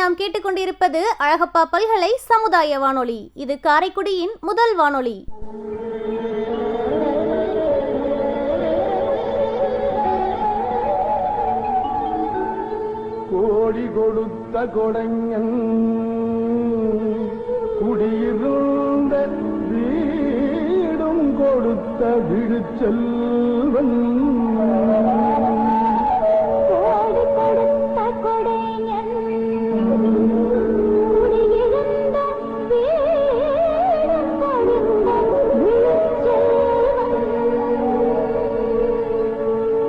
நாம் கேட்டுக்கொண்டிருப்பது அழகப்பா பல்கலை சமுதாய வானொலி. இது காரைக்குடியின் முதல் வானொலி. கோடி கொடுத்த கொடைஞன் குடியிருந்த வீடும் கொடுத்த விழுச்செல்வன்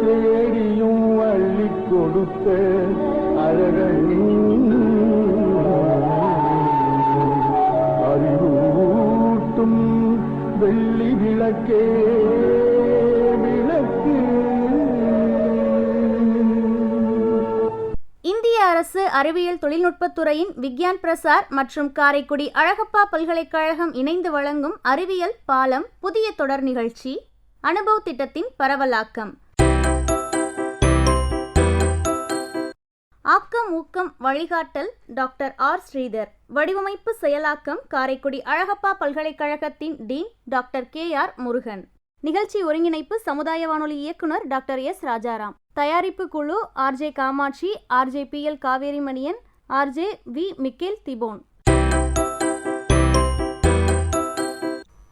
தேடியும் அள்ளி கொடுத்த அறிவூட்டும் வெள்ளி விளக்கே விளக்கு. இந்திய அரசு அறிவியல் தொழில்நுட்பத்துறையின் விக்யான் பிரசார் மற்றும் காரைக்குடி அழகப்பா பல்கலைக்கழகம் இணைந்து வழங்கும் அறிவியல் பாலம் புதிய தொடர் நிகழ்ச்சி அனுபவ் திட்டத்தின் பரவலாக்கம். ஆக்கம் ஊக்கம் வழிகாட்டல் டாக்டர் ஆர் ஸ்ரீதர். வடிவமைப்பு செயலாக்கம் காரைக்குடி அழகப்பா பல்கலைக்கழகத்தின் டீன் டாக்டர் KR முருகன். நிகழ்ச்சி ஒருங்கிணைப்பு சமுதாய வானொலி இயக்குனர் டாக்டர் S ராஜாராம். தயாரிப்பு குழு RJ Kamatchi, RJ PL Kaverimaniyan, RJ V Michael திபோன்.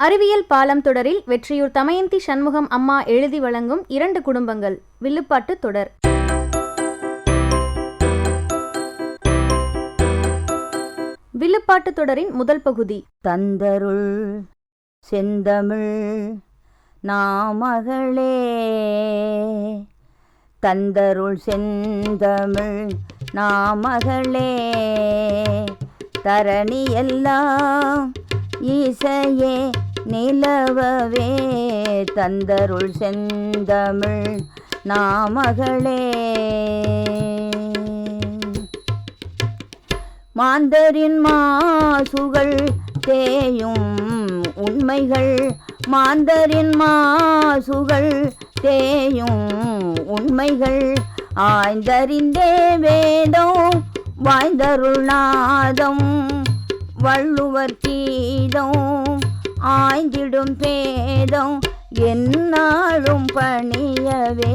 அறிவியல் பாலம் தொடரில் வெற்றியூர் தமயந்தி சண்முகம் அம்மா எழுதி வழங்கும் 2 குடும்பங்கள் வில்லுப்பாட்டு தொடர். வில்லுப்பாட்டு தொடரின் முதல் பகுதி. தந்தருள் செந்தமிழ் நாமகளே, தந்தருள் செந்தமிழ் நாமகளே, தரணி எல்லாம் இசையே நிலவவே, தந்தருள் செந்தமிழ் நாமகளே. மாந்தரின் மாசுகள் தேயும் உண்மைகள், மாந்தரின் மாசுகள் தேயும் உண்மைகள், ஆய்ந்தறிந்தே வேதம் வாய்ந்தருள் நாதம் வள்ளுவர் கீதம், ஆய்ந்திடும் பேதம் எந்நாளும் பணியவே,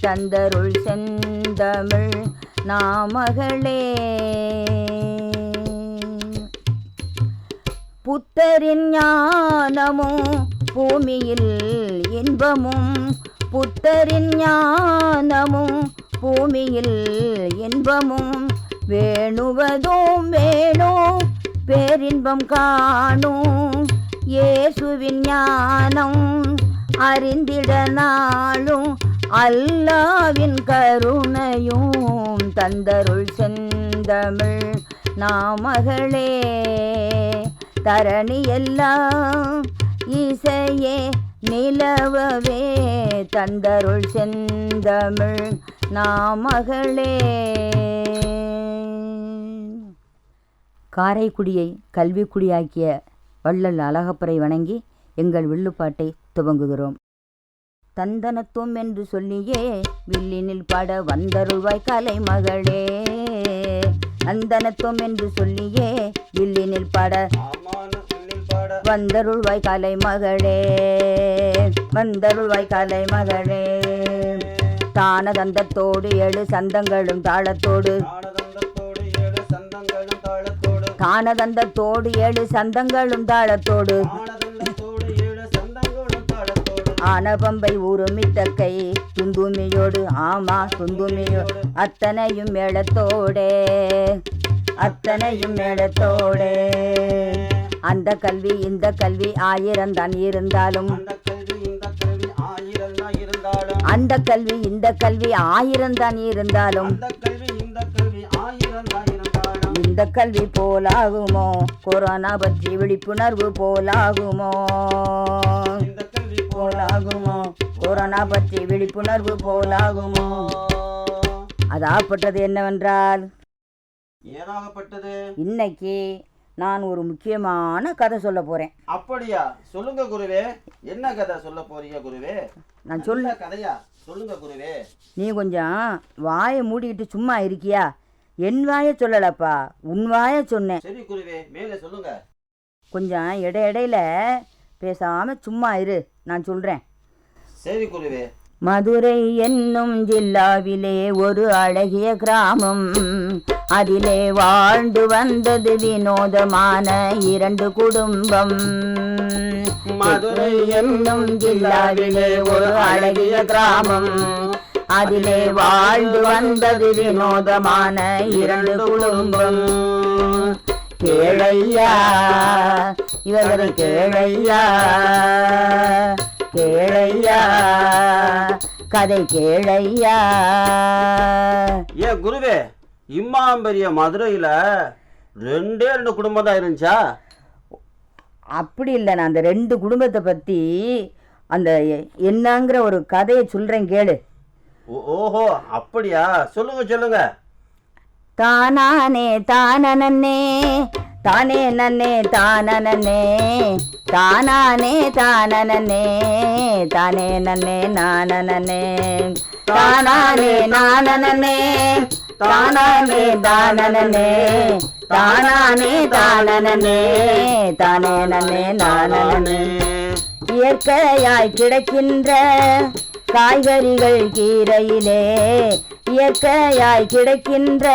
தந்தருள் செந்தமிழ் நாமகளே. புத்தரின் ஞானமும் பூமியில் இன்பமும், புத்தரின் ஞானமும் பூமியில் இன்பமும், வேணுவதும் வேணும் பேரின்பம் காணும், இயேசுவின் ஞானம் அறிந்திட நாளும் அல்லாவின் கருணையும், தந்தருள் செந்தமிழ் நாமகளே. தரணி எல்லாம் இசையே நிலவவே, தந்தருள் செந்தமிழ் நாமகளே. காரைக்குடியை கல்விக்குடியாக்கிய வள்ளல் அழகப்பரை வணங்கி எங்கள் வில்லுப்பாட்டை துவங்குகிறோம். தந்தனத்துவம் என்று சொல்லியே வில்லினில் பாட வந்தருள்வாய் கலைமகளே, நந்தனத்துவம் என்று சொல்லியே வில்லினில் பாட வந்தருள்வாய் கலைமகளே, வந்தருள்வாய் கலைமகளே. தானதந்தத்தோடு 7 சந்தங்களும் தாளத்தோடு, தானதந்தத்தோடு 7 சந்தங்களும் தாளத்தோடு, ஆனபம்பை ஊருமிட்டக்கை துந்துமியோடு, ஆமா துந்துமியோடு, அத்தனையும் மேளத்தோடே, அத்தனையும் மேளத்தோடே. அந்த கல்வி இந்த கல்வி 1000 தான் இருந்தாலும், அந்த கல்வி இந்த கல்வி 1000 தான் இருந்தாலும், இந்த கல்வி போலாகுமோ கொரோனா பற்றி விழிப்புணர்வு போலாகுமோ, போலாகுமோ கொரோனா பற்றி விழிப்புணர்வு போலாகுமோ. அதாகப்பட்டது என்னவென்றால், ஏனாகப்பட்டது இன்னைக்கு நான் ஒரு முக்கியமான கதை சொல்ல போறேன். அப்படியா? சொல்லுங்க குருவே. என்ன கதை சொல்ல போறீங்க குருவே? நான் சொல்ல கதையா? சொல்லுங்க குருவே. நீ கொஞ்சம் வாயை மூடிக்கிட்டு சும்மா இருக்கியா? என் வாய சொல்லலப்பா, உன் வாய சொன்னேன். சரி குருவே, மேலே சொல்லுங்க. கொஞ்சம் இடையில பேசாம சும்மா இரு, நான் சொல்றேன். சரி குருவே. மதுரை என்னும் ஜில்லாவிலே ஒரு அழகிய கிராமம், அதிலே வாழ்ந்து வந்தது வினோதமான 2 குடும்பம். மதுரை என்னும் ஜில்லாவிலே ஒரு அழகிய கிராமம், அதிலே வாழ்ந்து வந்தது வினோதமான 2 குடும்பம். கேளையா இவர்கள் கேளையா, கேளையா கதை கேளையா. ஏன் குருவே, இம்மாம்பெரிய மதுரையில 2 குடும்பம் தான் இருந்துச்சா? அப்படி இல்லை, நான் அந்த 2 குடும்பத்தை பற்றி அந்த என்னங்கிற ஒரு கதையை சொல்கிறேன் கேளு. ஓஹோ, அப்படியா? சொல்லுங்க சொல்லுங்க. தானானே தானனே தானே நன்னே தானனே, தானானே தானனே தானே நன்னே நானனே, தானானே நானனே தானானே தானனே, தானானே தானனே தானே நன்னே நானனே. இயற்கையாய் கிடைக்கின்ற காய்கறிகள் கீரையிலே, இயற்கையாய் கிடைக்கின்ற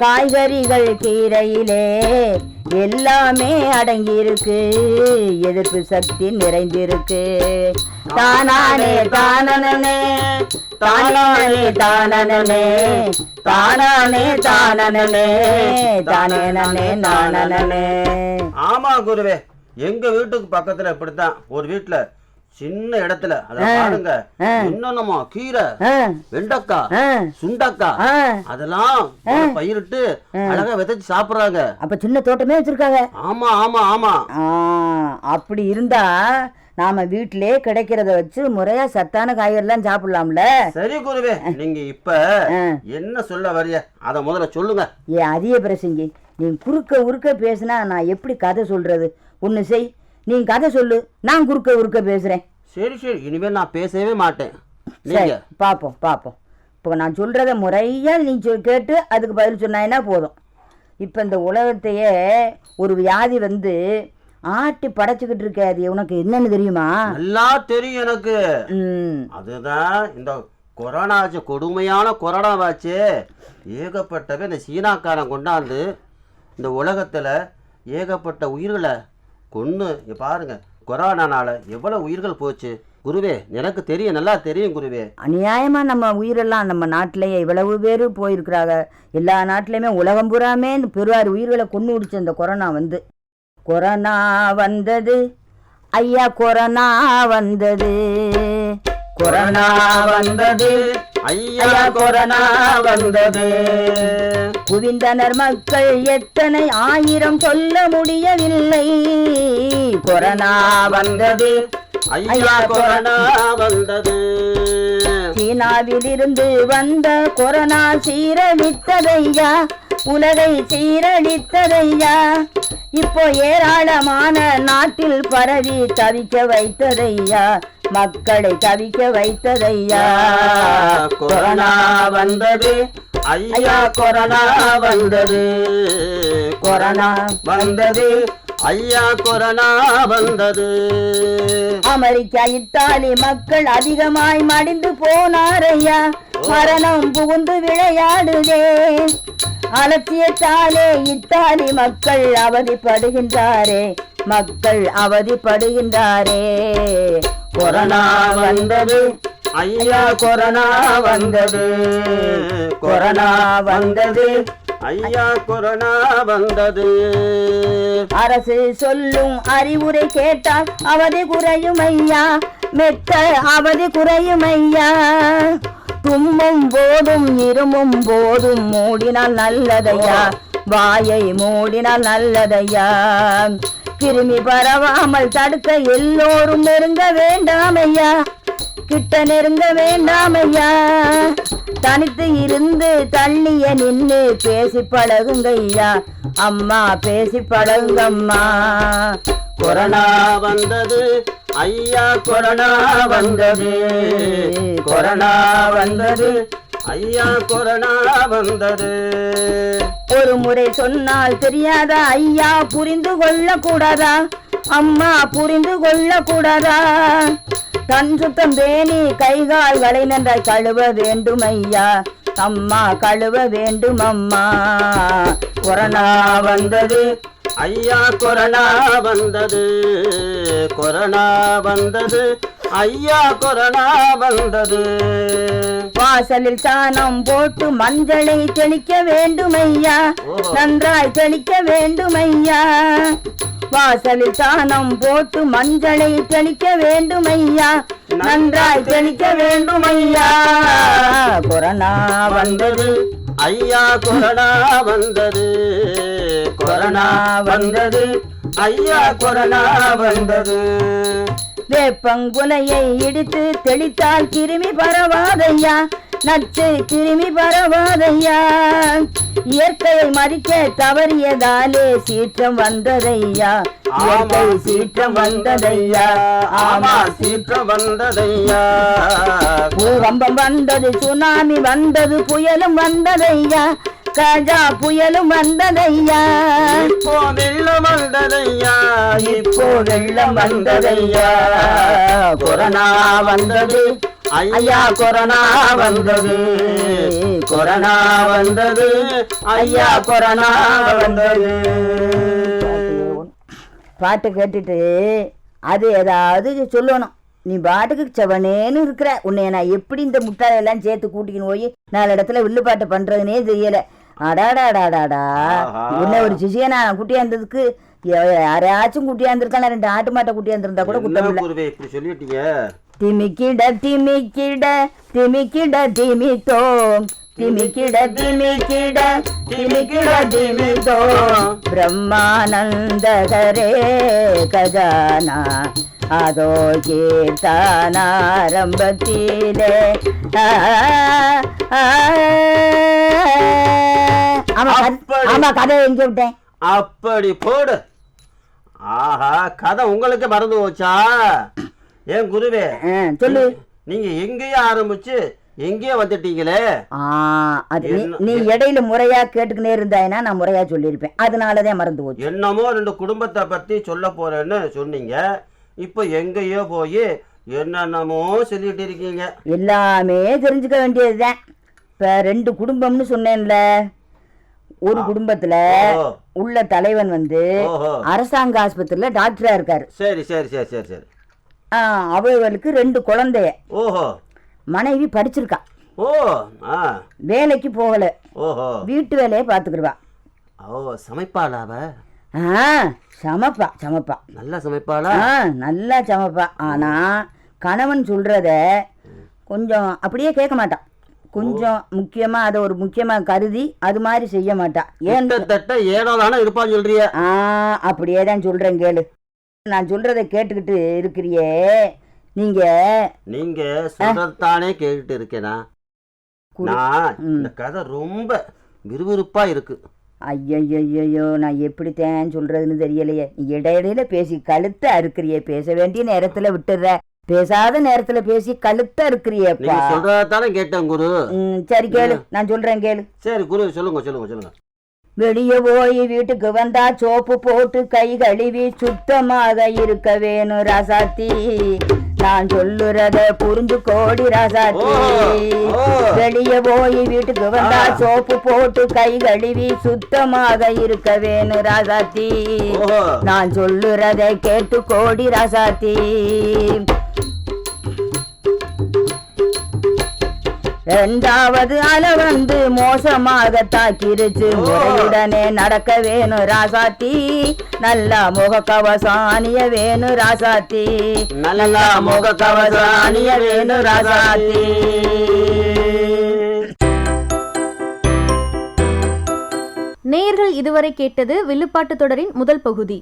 காய்கறிகள் கீரையிலே எல்லாமே அடங்கியிருக்கு, எதிர்ப்பு சக்தி நிறைந்திருக்கு. தானானே தானனே தானானே தானனே, தானானே தானனே தானே நன்னே நானனே. ஆமா குருவே, எங்க வீட்டுக்கு பக்கத்துல இப்படித்தான் ஒரு வீட்டுல சின்ன இடத்துல அத பாருங்க, என்னென்னமா கீரை, வெண்டைக்காய், சுண்டக்காய் அதெல்லாம் பயிரிட்டு அழகா விதைச்சு சாப்பிடுறாங்க. அப்ப சின்ன தோட்டமே வச்சிருக்காங்க. ஆமா ஆமா ஆமா. அப்படி இருந்தா நாம வீட்டிலே கிடைக்கிறத வச்சு முறையா சத்தான காய்கறிலாம் சாப்பிடலாம்ல. சரி குருவே, நீங்க இப்ப என்ன சொல்ல வரிய அத முதல்ல சொல்லுங்க. அதிக பிரசங்கி, நீ குறுக்க உருக்க பேசினா நான் எப்படி கதை சொல்றது? ஒண்ணு செய், நீ கதை சொல்லு, நான் குறுக்க உருக்க பேசுறேன். சரி சரி, இனிமேல் நான் பேசவே மாட்டேன். சரி, பாப்போம் பாப்போம். இப்போ நான் சொல்றத முறையா நீ கேட்டு அதுக்கு பதில் சொன்னாயினா போதும். இப்போ இந்த உலகத்தையே ஒரு வியாதி வந்து ஆட்டி படைச்சுக்கிட்டு இருக்க, அது உனக்கு என்னன்னு தெரியுமா? நல்லா தெரியும் எனக்கு. அதுதான் இந்த கொரோனாச்சு, கொடுமையான கொரோனாவாச்சு. ஏகப்பட்டவே இந்த சீனாக்காரன் கொண்டாந்து இந்த உலகத்துல ஏகப்பட்ட உயிர்களை கொன்று பாருங்க. கொரோனானால எவ்வளவு உயிர்கள் போச்சு குருவே, எனக்கு தெரியும், நல்லா தெரியும் குருவே. அநியாயமா நம்ம உயிரெல்லாம் நம்ம நாட்டிலேயே இவ்வளவு பேர் போயிருக்கிறாங்க. எல்லா நாட்டிலையுமே உலகம் பூராமே இந்த பெருவாரி உயிர்களை கொண்டு விடுச்சு இந்த கொரோனா வந்து. கொரோனா வந்தது ஐயா, கொரோனா வந்தது, கொரோனா வந்தது ஐயா, கொரோனா வந்தது. குவிந்தனர் மக்கள் எத்தனை ஆயிரம் சொல்ல முடியவில்லை. கொரோனா வந்தது ஐயா, கொரோனா வந்தது. சீனாவிலிருந்து வந்த கொரோனா சீரழித்ததையா, உலகை சீரழித்ததையா. இப்போ ஏராளமான நாட்டில் பரவி தவிக்க வைத்ததையா, மக்களை தவிக்க வைத்ததையா. கொரோனா வந்தது ஐயா, கொரோனா வந்தது, கொரோனா வந்தது ஐயா, கொரோனா வந்தது. அமெரிக்கா இத்தாலி மக்கள் அதிகமாய் மடிந்து போனாரையா, மரணம் புகுந்து விளையாடுதே. அலட்சியத்தாலே இத்தாலி மக்கள் அவதிப்படுகின்றாரே, மக்கள் அவதிப்படுகின்றாரே. கொரோனா வந்தது ஐயா, கொரோனா வந்தது, கொரோனா வந்தது ஐயா, கொரோனா வந்தது. அரசு சொல்லும் அறிவுரை கேட்டால் அவதி குறையும் ஐயா, மெத்த அவதி குறையும் ஐயா. தும்மும் போதும் இருமும் போதும் மூடினால் நல்லதையா, வாயை மூடினால் நல்லதையா. கிருமி பரவாமல் தடுக்க எல்லோரும் நெருங்க வேண்டாமையா, கிட்ட நெருங்க வேண்டாமையா. தனித்து இருந்து தள்ளிய நின்று பேசி பழகுங்கய்யா, அம்மா பேசி பழகுங்கம்மா. கொரோனா வந்தது ஐயா, கொரோனா வந்தது, கொரோனா வந்தது ஐயா கொரோனா வந்தது. ஒரு முறை சொன்னால் தெரியாதா ஐயா, புரிந்து கொள்ள கூடாதா அம்மா, புரிந்து கொள்ள கூடாதா? கண் சுத்தம் பேணி கைகால்களை நன்றாய் கழுவ வேண்டும் ஐயா, அம்மா கழுவ வேண்டும் அம்மா. கொரோனா வந்தது ஐயா கொரோனா வந்தது, கொரோனா வந்தது, ஐயா கொரோனா வந்தது. வாசலில் சாணம் போட்டு மஞ்சளை தெளிக்க வேண்டும் ஐயா, நன்றாய் தெளிக்க வேண்டும் ஐயா. வாசலில் சாணம் போட்டு மஞ்சளை தெளிக்க வேண்டும் ஐயா, நன்றாய் தெளிக்க வேண்டும் ஐயா. கொரோனா வந்தது ஐயா கொரோனா வந்தது, கொரோனா வந்தது, ஐயா கொரோனா வந்தது. வேப்பங்குலையை இடித்து தெளித்தால் கிருமி பரவாதையா, நச்சு கிருமி பரவாதையா. இயற்கையை மதிக்க தவறியதாலே சீற்றம் வந்ததையா, இயற்கை சீற்றம் வந்ததையா, ஆமா சீற்றம் வந்ததையா. பூகம்பம் வந்தது, சுனாமி வந்தது, புயலும் வந்ததையா, கஜா புயலும் வந்ததையா. இப்போ வெள்ளம் வந்ததையா, இப்போ வெள்ளம் வந்ததையா. கொரோனா வந்தது ஐயா, கொரோனா வந்தது, கொரோனா வந்தது ஐயா, கொரோனா வந்தது. பாட்டு கேட்டுட்டு அது ஏதாவது சொல்லணும். நீ பாட்டுக்கு செவனேன்னு இருக்கிற, உன்னை நான் எப்படி இந்த முட்டாளையெல்லாம் சேர்த்து கூட்டிக்கின்னு போய் 4 இடத்துல வில்லுப்பாட்டு பண்றதுனே தெரியல. அடாடாடாடாடா, உன்னை ஒரு சிசியனா குட்டியாந்ததுக்கு யாரையாச்சும் குட்டியாந்துருக்கான 2 ஆட்டு மாட்டை குட்டியாந்துருந்தா கூட குட்டம் இல்லை. இப்படி சொல்லிட்டீங்க. திமிக்கிட திமிக்கிட திமிக்கிட திமித்தோ, திமிக்கிட திமிக்கிட திமிக்கிட திமித்தோ, பிரம்மானந்தகரே கஜானா அதோ கீர்த்தனாரம்பத்திலே. ஆமா, கதை எங்க விட்டேன்? அப்படி போடு. ஆஹா, கதை உங்களுக்கு மறந்து போச்சா? ஏன் குருவே, சொல்லு. நீங்க எங்கேயோ ஆரம்பிச்சு எங்கேயோ வந்துட்டீங்களே. அது நீ இடையில முறையா கேட்டுக்கினே இருந்தாயினா நான் முறையா சொல்லியிருப்பேன், அதனாலதான் மறந்து போச்சு. என்னமோ 2 குடும்பத்தை பத்தி சொல்ல போறேன்னு சொன்னீங்க, இப்ப எங்கேயோ போய் என்னென்னமோ சொல்லிட்டு இருக்கீங்க. எல்லாமே தெரிஞ்சுக்க வேண்டியதுதான். இப்ப 2 குடும்பம்னு சொன்னேன்ல, ஒரு குடும்பத்துல உள்ள தலைவன் வந்து அரசாங்க ஆஸ்பத்திரியில டாக்டரா இருக்காரு. சரி சரி சரி சரி சரி. அவர்களுக்கு 2 குழந்தைய. ஓஹோ. மனைவி படிச்சிருக்கா. ஓ. வேலைக்கு போகல. ஓஹோ. வீட்டு வேலையை பாத்துக்கிடுவா. ஓ, சமைப்பாளா அவ? சமைப்பா சமைப்பா, நல்லா சமைப்பாளா? நல்லா சமைப்பா. ஆனா கணவன் சொல்றத கொஞ்சம் அப்படியே கேட்க மாட்டான். கொஞ்சம் முக்கியமா அதை ஒரு முக்கியமா கருதி அது மாதிரி செய்ய மாட்டா. ஏன் ஏனோ தானே இருப்பான்னு சொல்றிய? அப்படியே தான் சொல்றேன், கேளு. நான் சொல்றதை கேட்டுக்கிட்டு இருக்கிறியே. நீங்க சொல்றதானே கேட்டுட்டு இருக்கேனா? இந்த கதை ரொம்ப விறுவிறுப்பா இருக்கு. ஐயோ, நான் எப்படித்தான் சொல்றதுன்னு தெரியலையே. நீ இடையில பேசி கழுத்த அறுக்கிறியே, பேச வேண்டிய நேரத்துல விட்டுற, பேசாத நேரத்துல பேசி கழுத்த இருக்கிறியப்பா. சொல்றதானே கேட்டேன் குரு. சரி கேளு, நான் சொல்றேன் கேளு. சரி குரு, சொல்லுங்க சொல்லுங்க சொல்லுங்க. வெளியே போய் வீட்டுக்கு வந்தா சோப்பு போட்டு கை கழுவி சுத்தமாக இருக்க வேணும் ராசாத்தி. நான் சொல்லுறத புரிஞ்சு கோடி ராசாத்தி. வெளியே போய் வீட்டுக்கு வந்தா சோப்பு போட்டு கை கழுவி சுத்தமாக இருக்க வேணும் ராசாத்தி. நான் சொல்லுறத கேட்டு கோடி ராசாத்தி. 2வது அலை வந்து மோசமாக தாக்கிருச்சு. முறையுடனே நடக்க வேணும் ராசாத்தி. நல்லா முகக்கவசம் அணிய வேணும் ராசாத்தி. நல்லா முகக்கவசம் அணிய வேணும் ராசாத்தி. நேயர்கள் இதுவரை கேட்டது வில்லுப்பாட்டு தொடரின் முதல் பகுதி.